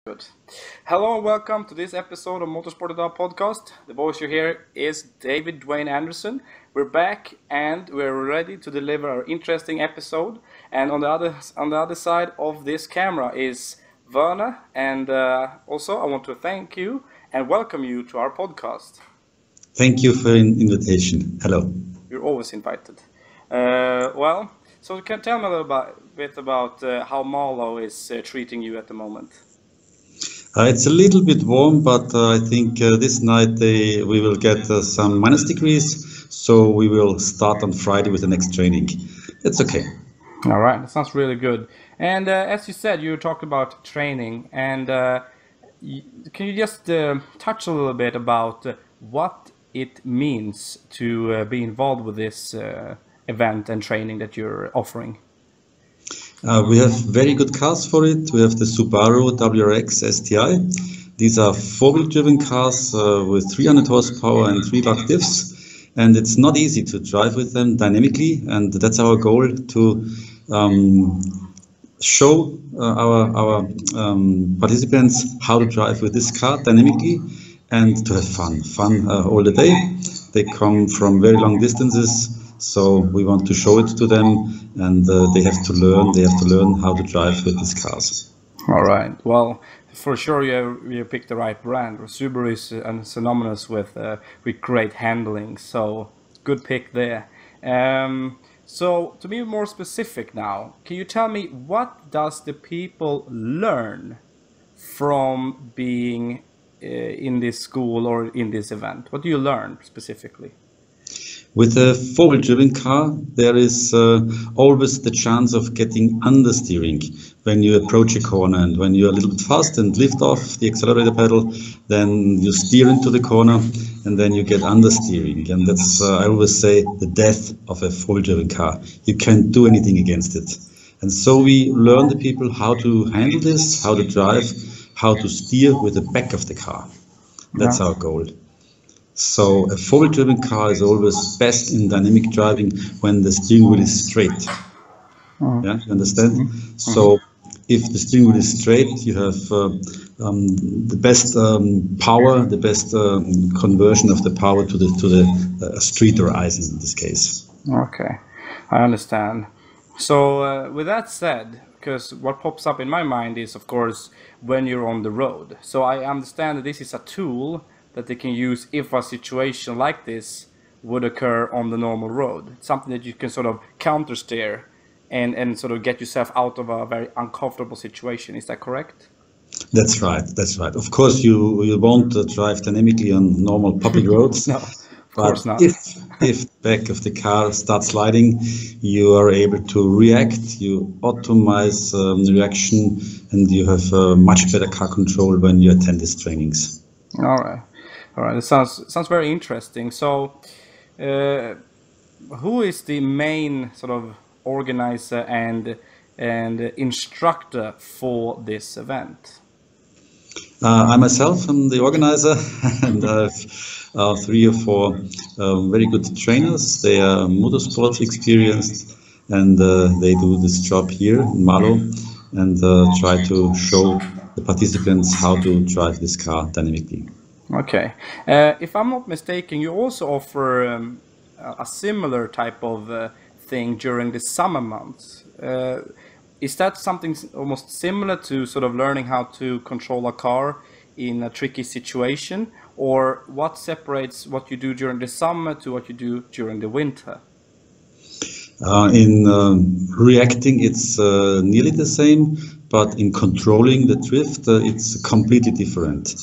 Good. Hello and welcome to this episode of Motorsport Idag podcast. The voice you hear is David Dwayne Anderson. We're back and we're ready to deliver our interesting episode. And on the other side of this camera is Werner. And also I want to thank you and welcome you to our podcast. Thank you for the invitation. Hello. You're always invited. So can you tell me a little bit about how Malo is treating you at the moment? It's a little bit warm, but I think this night we will get some minus degrees, so we will start on Friday with the next training. It's okay. All right, that sounds really good. And as you said, you talked about training, and can you just touch a little bit about what it means to be involved with this event and training that you're offering? We have very good cars for it. We have the Subaru WRX STI. These are four-wheel driven cars with 300 horsepower and 3-lug diffs. And it's not easy to drive with them dynamically. And that's our goal, to show our participants how to drive with this car dynamically and to have fun all the day. They come from very long distances. So we want to show it to them, and they have to learn how to drive with these cars. All right. Well, for sure you picked the right brand. Subaru is synonymous with great handling, so good pick there. So to be more specific now, can you tell me what does the people learn from being in this school or in this event? What do you learn specifically? With a four-wheel driven car, there is always the chance of getting understeering when you approach a corner, and when you're a little bit fast and lift off the accelerator pedal, then you steer into the corner and then you get understeering. And that's, I always say, the death of a four-wheel driven car. You can't do anything against it. And so we learn the people how to handle this, how to drive, how to steer with the back of the car. That's our goal. So a four-wheel driven car is always best in dynamic driving when the steering wheel is straight. Yeah, you understand? So if the steering wheel is straight, you have the best power, the best conversion of the power to the street or ice in this case. Okay, I understand. So with that said, because what pops up in my mind is, of course, when you're on the road. So I understand that this is a tool that they can use if a situation like this would occur on the normal road. It's something that you can sort of counter steer and sort of get yourself out of a very uncomfortable situation. Is that correct? That's right. That's right. Of course, you won't drive dynamically on normal public roads. No, of course not. If the back of the car starts sliding, you are able to react. You optimize the reaction, and you have much better car control when you attend these trainings. All right. All right, it sounds very interesting. So, who is the main sort of organizer and instructor for this event? I myself am the organizer, and I have 3 or 4 very good trainers. They are Motorsport experienced, and they do this job here in Malo and try to show the participants how to drive this car dynamically. Okay. If I'm not mistaken, you also offer a similar type of thing during the summer months. Is that something almost similar to sort of learning how to control a car in a tricky situation? Or what separates what you do during the summer to what you do during the winter? In reacting, it's nearly the same, but in controlling the drift, it's completely different.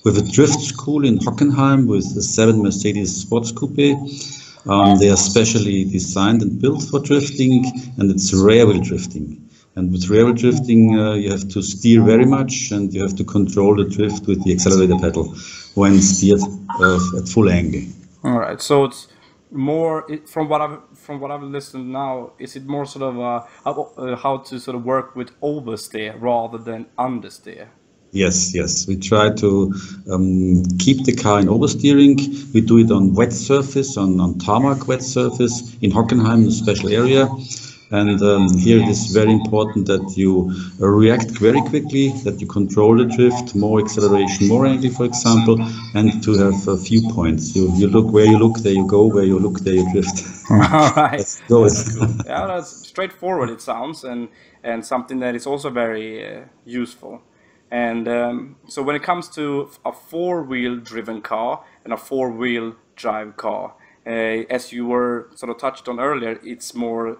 We have a drift school in Hockenheim with the 7 Mercedes Sports Coupe. They are specially designed and built for drifting, and it's rear-wheel drifting. And with rear-wheel drifting, you have to steer very much, and you have to control the drift with the accelerator pedal when steered at full angle. All right, so it's more from what I've listened now. Is it more sort of how to sort of work with oversteer rather than understeer? Yes. We try to keep the car in oversteering. We do it on wet surface, on tarmac wet surface in Hockenheim, a special area. And here it is very important that you react very quickly, that you control the drift, more acceleration, more angle, for example, and to have a few points. You look where you look, there you go. Where you look, there you drift. All right, That's the goal. that's cool. Yeah, that's straightforward. It sounds, and something that is also very useful. And so when it comes to a four-wheel driven car and a four-wheel drive car, as you were sort of touched on earlier, it's more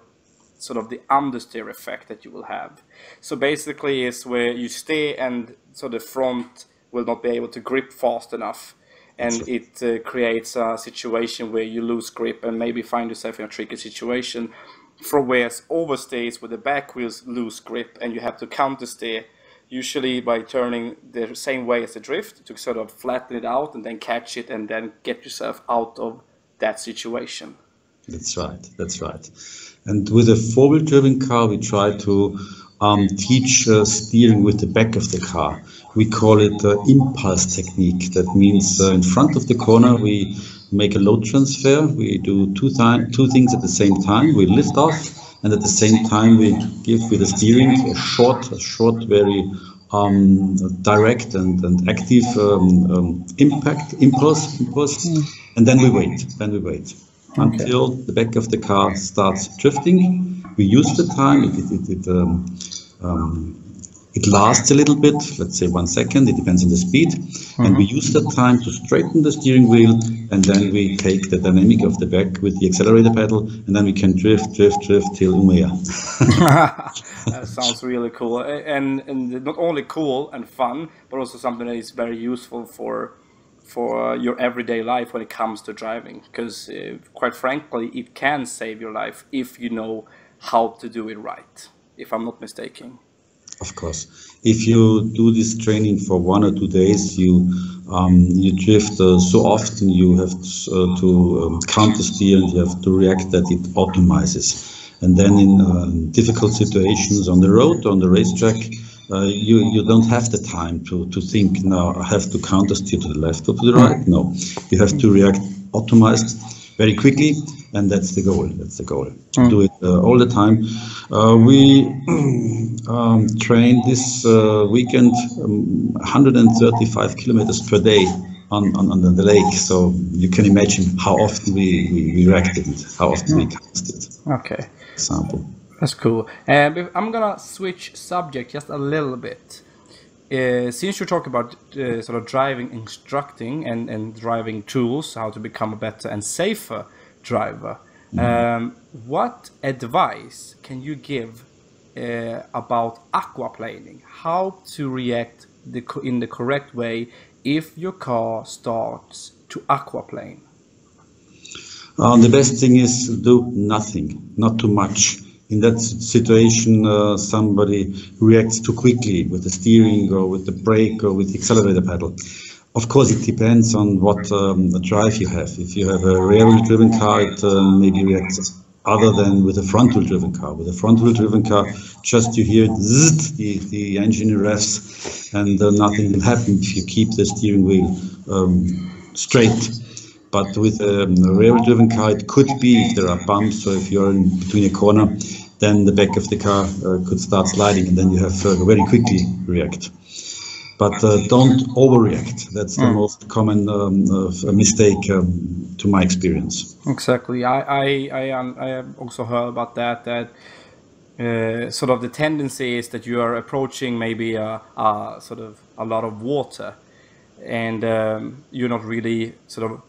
sort of the understeer effect that you will have. So basically is where you stay and so the front will not be able to grip fast enough, and it creates a situation where you lose grip and maybe find yourself in a tricky situation. From whereas overstays where the back wheels lose grip and you have to countersteer, usually by turning the same way as the drift to sort of flatten it out and then catch it and then get yourself out of that situation. That's right, that's right. And with a four-wheel driven car, we try to teach steering with the back of the car. We call it impulse technique. That means in front of the corner, we make a load transfer. We do two things at the same time. We lift off, and at the same time, we give with the steering a short, very direct and active impulse, and then we wait. Until the back of the car starts drifting. We use the time, it lasts a little bit, let's say 1 second, it depends on the speed, and we use that time to straighten the steering wheel, and then we take the dynamic of the back with the accelerator pedal, and then we can drift till Umea. That sounds really cool, and not only cool and fun, but also something that is very useful for your everyday life when it comes to driving, because quite frankly it can save your life if you know how to do it right, if I'm not mistaken. Of course, if you do this training for 1 or 2 days, you drift so often, you have to counter steer and you have to react that it automizes, and then in difficult situations on the road, on the racetrack, you don't have the time to think, now I have to counter steer to the left or to the right. No, you have to react automized very quickly, and that's the goal. Do it all the time. We train this weekend 135 kilometers per day on the lake, so you can imagine how often we reacted and how often we counted. Okay. Example. That's cool. I'm gonna switch subject just a little bit. Since you talk about sort of driving, instructing, and driving tools, how to become a better and safer driver, what advice can you give about aquaplaning? How to react in the correct way if your car starts to aquaplane? The best thing is do nothing, not too much. In that situation, somebody reacts too quickly with the steering or with the brake or with the accelerator pedal. Of course, it depends on what drive you have. If you have a rear-wheel driven car, it maybe reacts other than with a front-wheel driven car. With a front-wheel driven car, just you hear zzz, the engine revs, and nothing will happen if you keep the steering wheel straight. But with a rear-wheel driven car, it could be, if there are bumps or if you're in between a corner, then the back of the car could start sliding, and then you have to very quickly react. But don't overreact. That's the most common mistake to my experience. Exactly. I have also heard about that sort of the tendency is that you are approaching maybe sort of a lot of water, and you're not really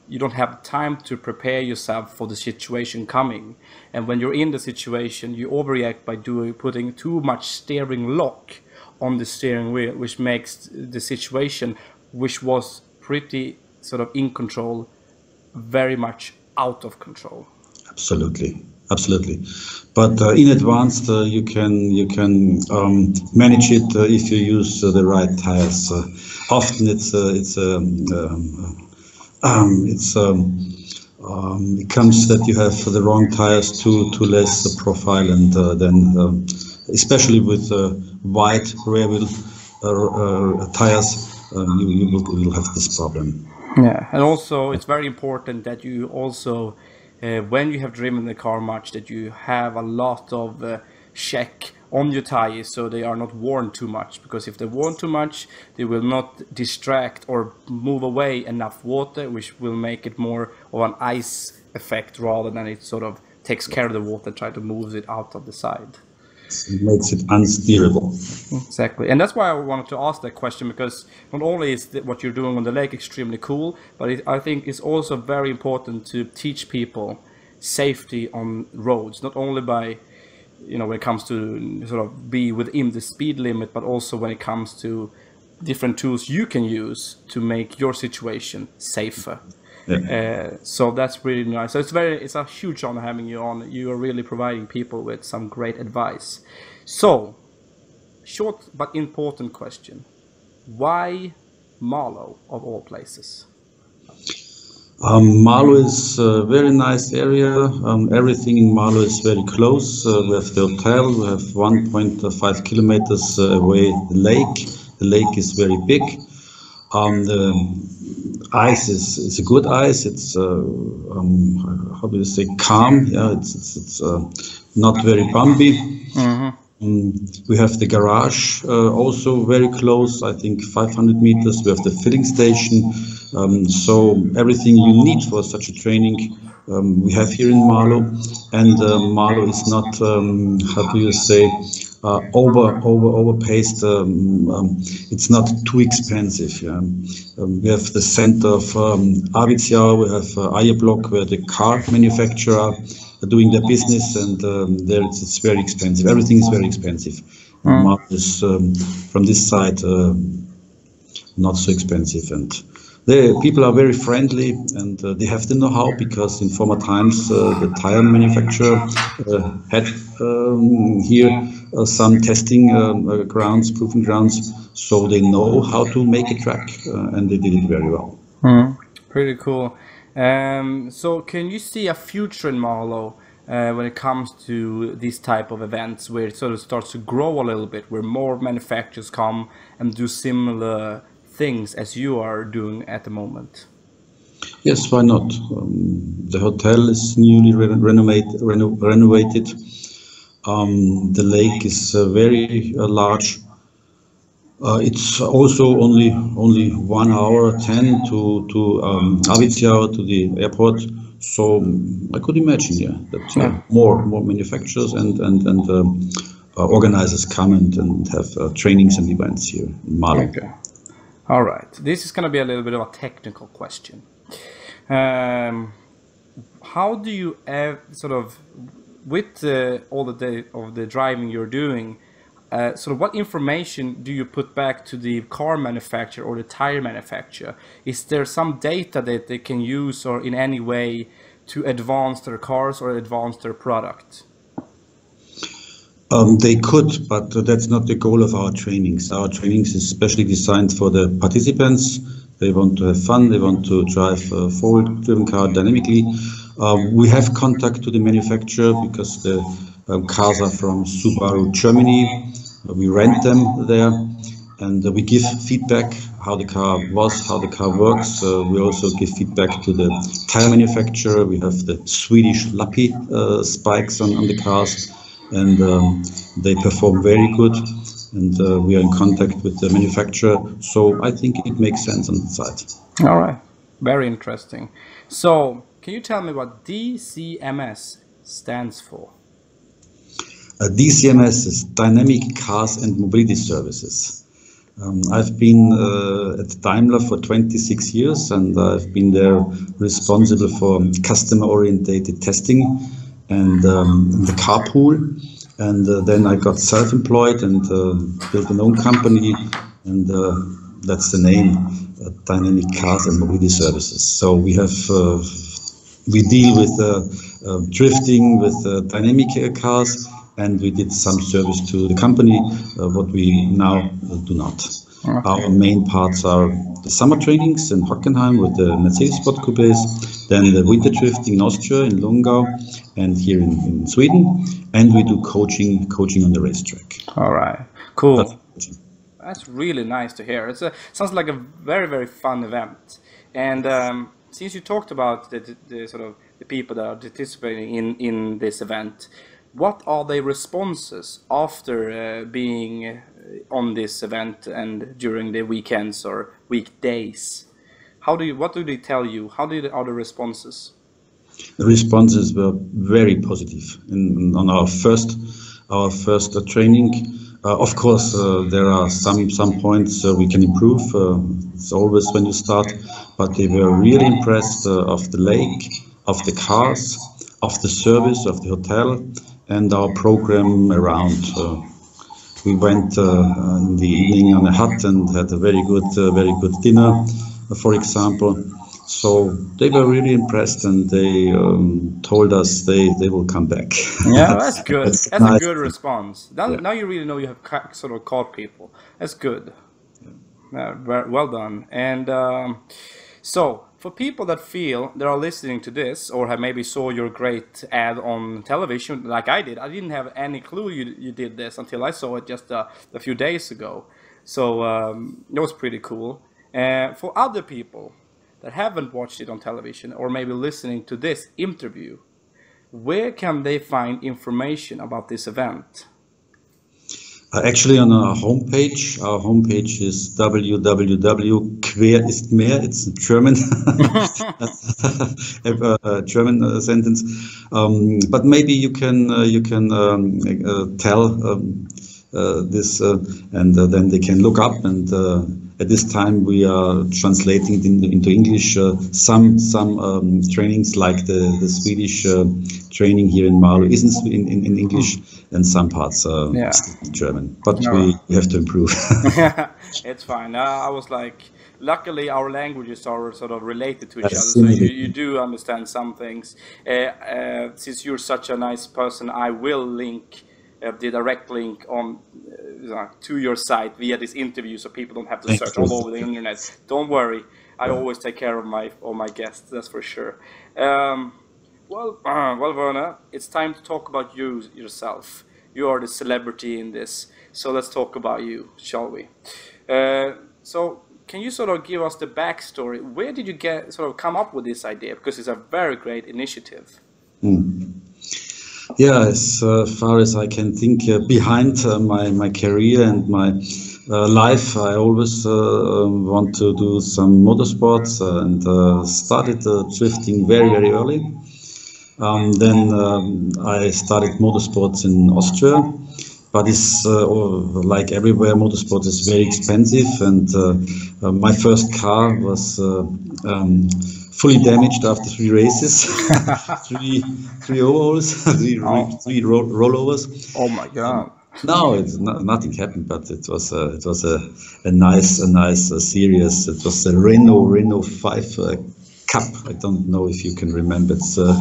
you don't have time to prepare yourself for the situation coming, and when you're in the situation you overreact by putting too much steering lock on the steering wheel, which makes the situation, which was pretty sort of in control, very much out of control. Absolutely. But in advance, you can manage it if you use the right tires. Often it comes that you have the wrong tires to less the profile, and then especially with wide rear wheel tires, you will have this problem. Yeah, and also it's very important that you also when you have driven the car much, that you have a lot of check on your tires so they are not worn too much, because if they're worn too much they will not distract or move away enough water, which will make it more of an ice effect rather than it sort of takes care of the water and try to move it out of the side. It makes it unsteerable. Exactly, and that's why I wanted to ask that question, because not only is what you're doing on the lake extremely cool, but I think it's also very important to teach people safety on roads, not only by, you know, when it comes to sort of be within the speed limit, but also when it comes to different tools you can use to make your situation safer. Yeah. So that's really nice. So it's a huge honor having you on. You are really providing people with some great advice. So, short but important question: why Marlow of all places? Marlow is a very nice area. Everything in Marlow is very close. We have the hotel. We have 1.5 kilometers away the lake. The lake is very big. The ice is a good ice. It's how do you say, calm? Yeah, it's not very bumpy. We have the garage also very close. I think 500 meters. We have the filling station. So everything you need for such a training we have here in Marlow. And Marlow is not how do you say, overpaced. It's not too expensive. Yeah. We have the center of Arvidsjaur. We have Eierblock, where the car manufacturer are doing their business, and there it's very expensive. Everything is very expensive. Marlow is from this side not so expensive, and the people are very friendly, and they have the know-how, because in former times the tire manufacturer had here some testing grounds, proving grounds, so they know how to make a track, and they did it very well. Pretty cool. So can you see a future in Marlow when it comes to these type of events, where it sort of starts to grow a little bit, where more manufacturers come and do similar things as you are doing at the moment? Yes, why not? The hotel is newly renovated. The lake is very large. It's also only 1 hour 10 to Arvidsjaur, to the airport. So I could imagine, that more manufacturers and organizers come and have trainings and events here in Marlow. Okay. All right. This is going to be a little bit of a technical question. How do you sort of, with all the day of the driving you're doing, sort of what information do you put back to the car manufacturer or the tire manufacturer? Is there some data that they can use or in any way to advance their cars or advance their product? They could, but that's not the goal of our trainings. Our trainings is specially designed for the participants. They want to have fun. They want to drive a forward-driven car dynamically. We have contact to the manufacturer, because the cars are from Subaru Germany. We rent them there, and we give feedback how the car was, how the car works. We also give feedback to the tire manufacturer. We have the Swedish Lappi spikes on the cars, and they perform very good. And we are in contact with the manufacturer, so I think it makes sense on the side. All right, very interesting. So, can you tell me what DCMS stands for? DCMS is Dynamic Cars and Mobility Services. I've been at Daimler for 26 years, and I've been there responsible for customer-oriented testing and the car pool. And then I got self-employed and built an own company, and that's the name, Dynamic Cars and Mobility Services. So we have we deal with drifting, with dynamic cars, and we did some service to the company, what we now do not. Okay. Our main parts are the summer trainings in Hockenheim with the Mercedes Sport Coupés, then the winter drifting in Austria, in Lungau, and here in Sweden, and we do coaching on the racetrack. All right, cool. That's really nice to hear. It sounds like a very, very fun event. And since you talked about the sort of the people that are participating in this event, what are their responses after being on this event and during the weekends or weekdays? What do they tell you? Are the responses? The responses were very positive on our first training. Of course, there are some points we can improve. It's always when you start, but they were really impressed of the lake, of the cars, of the service, of the hotel, and our program around. We went in the evening on a hut and had a very good dinner, for example. So they were really impressed, and they told us they will come back. Yeah, that's good. That's nice. A good response. Yeah. Now you really know you have sort of caught people. That's good. Well done. And so for people that feel that are listening to this or have maybe saw your great ad on television, like I did, I didn't have any clue you did this until I saw it just a few days ago. So it was pretty cool. For other people that haven't watched it on television or maybe listening to this interview, where can they find information about this event? Actually, on our homepage is www.queristmehr. It's a German, German sentence. But maybe you can tell this, and then they can look up. And at this time, we are translating into English some trainings, like the Swedish training here in Malmö is in English, and some parts are German. But we have to improve. It's fine. I was like, luckily our languages are sort of related to each other, so you do understand some things. Since you're such a nice person, I will link the direct link on to your site via this interview, so people don't have to search all over the internet. Don't worry, I always take care of my guests. That's for sure. Well, Werner, it's time to talk about yourself. You are the celebrity in this, so let's talk about you, shall we? So, can you sort of give us the backstory? Where did you come up with this idea? Because it's a very great initiative. Yeah, as far as I can think, behind my career and my life, I always want to do some motorsports, and started drifting very early. Then I started motorsports in Austria, but it's like everywhere, motorsport is very expensive, and my first car was fully damaged after 3 races, three overhauls, three rollovers. Oh my God! No, nothing happened, but it was a nice series. It was a Renault 5 Cup. I don't know if you can remember. It's in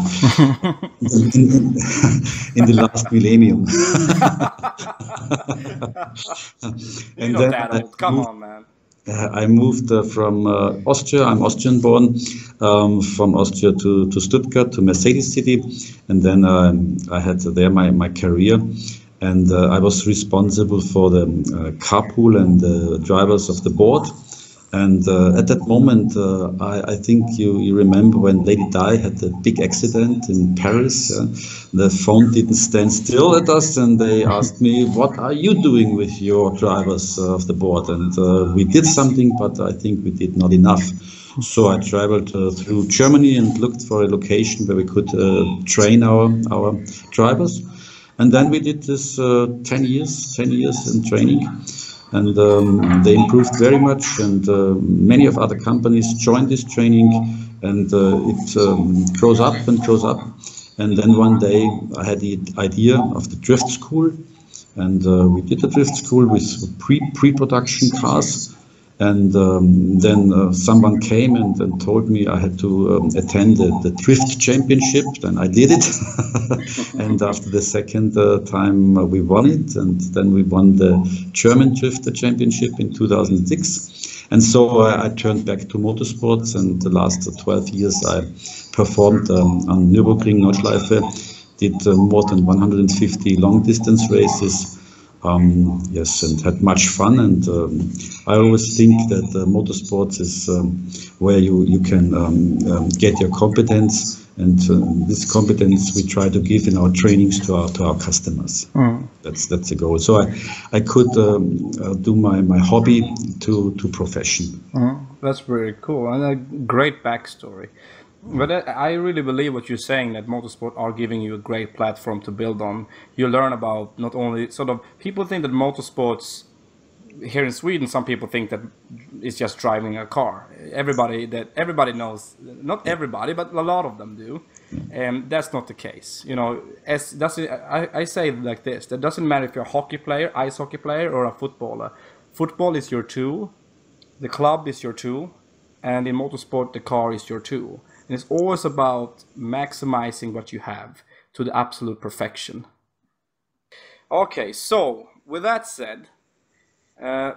the last millennium. You're not that old. Come on, man. I moved from Austria. I'm Austrian born. From Austria to Stuttgart, to Mercedes City, and then I had there my career, and I was responsible for the carpool and the drivers of the board. And at that moment, I think you remember when Lady Di had a big accident in Paris. The phone didn't stand still at us, and they asked me, "What are you doing with your drivers of the board?" And we did something, but I think we did not enough. So I traveled through Germany and looked for a location where we could train our drivers. And then we did this 10 years in training. And they improved very much, and many of other companies joined this training, and it grows up. And then one day I had the idea of the drift school, and we did the drift school with pre-production cars. And then someone came and told me I had to attend the drift championship, and I did it. And after the second time we won it, and then we won the German drift championship in 2006. And so I turned back to motorsports, and the last 12 years I performed on Nürburgring, Nordschleife, did more than 150 long distance races. Yes, and had much fun, and I always think that motorsports is where you can get your competence And this competence we try to give in our trainings to our customers. That's the goal. So I could do my hobby to profession. That's very cool and a great backstory. But I really believe what you're saying, that motorsport are giving you a great platform to build on. You learn about not only sort of, people think that motorsports here in Sweden, some people think that it's just driving a car. Everybody knows, not everybody, but a lot of them do. And that's not the case. You know, I say it like this: that doesn't matter if you're a hockey player, ice hockey player, or a footballer. Football is your tool, the club is your tool, and in motorsport, the car is your tool. And it's always about maximizing what you have to the absolute perfection. Okay, so with that said,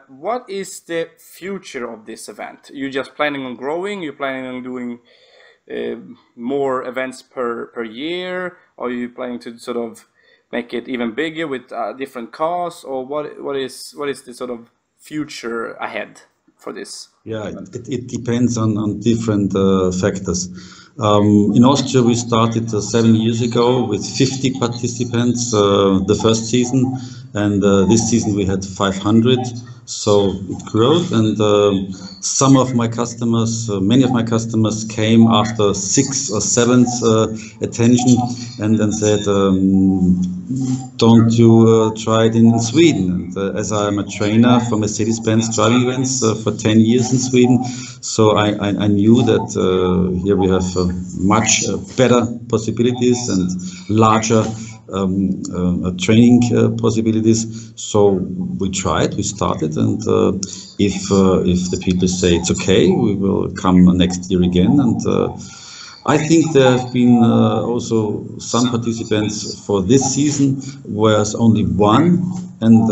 what is the future of this event? You're just planning on growing? You're planning on doing more events per year? Or are you planning to sort of make it even bigger with different cars? Or what is the sort of future ahead for this? Yeah, it depends on different factors. In Austria, we started 7 years ago with 50 participants the first season, and this season we had 500. So it grew, and some of my customers, many of my customers came after 6th or 7th attention and then said, don't you try it in Sweden? And as I'm a trainer for Mercedes-Benz driving events for 10 years in Sweden, so I knew that here we have much better possibilities and larger training possibilities. So we tried, we started, and if the people say it's okay, we will come next year again. And I think there have been also some participants for this season where it's only one, and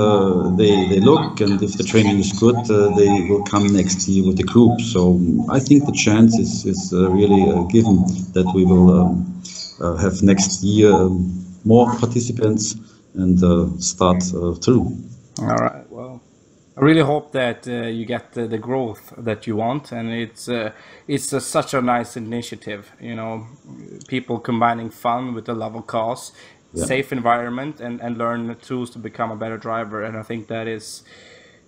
they look, and if the training is good, they will come next year with the group. So I think the chance is really given that we will have next year more participants and start through. All right. Well, I really hope that you get the growth that you want, and it's such a nice initiative. You know, people combining fun with the love of cars, safe environment, and learn the tools to become a better driver. And I think that is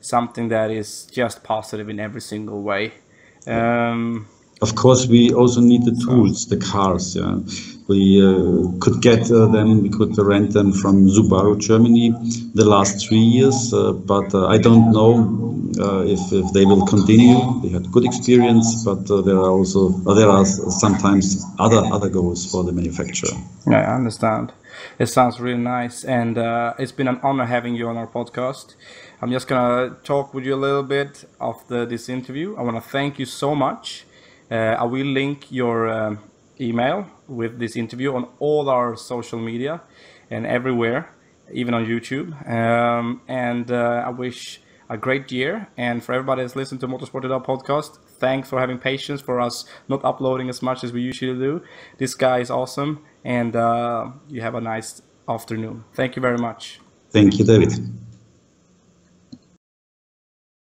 something that is just positive in every single way. Of course, we also need the tools, the cars. Yeah, we could get them. We could rent them from Subaru Germany the last 3 years, but I don't know if they will continue. They had good experience, but there are sometimes other goals for the manufacturer. Yeah, I understand. It sounds really nice, and it's been an honor having you on our podcast. I'm just gonna talk with you a little bit after this interview. I want to thank you so much. I will link your email with this interview on all our social media and everywhere, even on YouTube. And I wish a great year. And for everybody that's listened to Motorsport Idag podcast, thanks for having patience for us not uploading as much as we usually do. This guy is awesome, and you have a nice afternoon. Thank you very much. Thank you, David.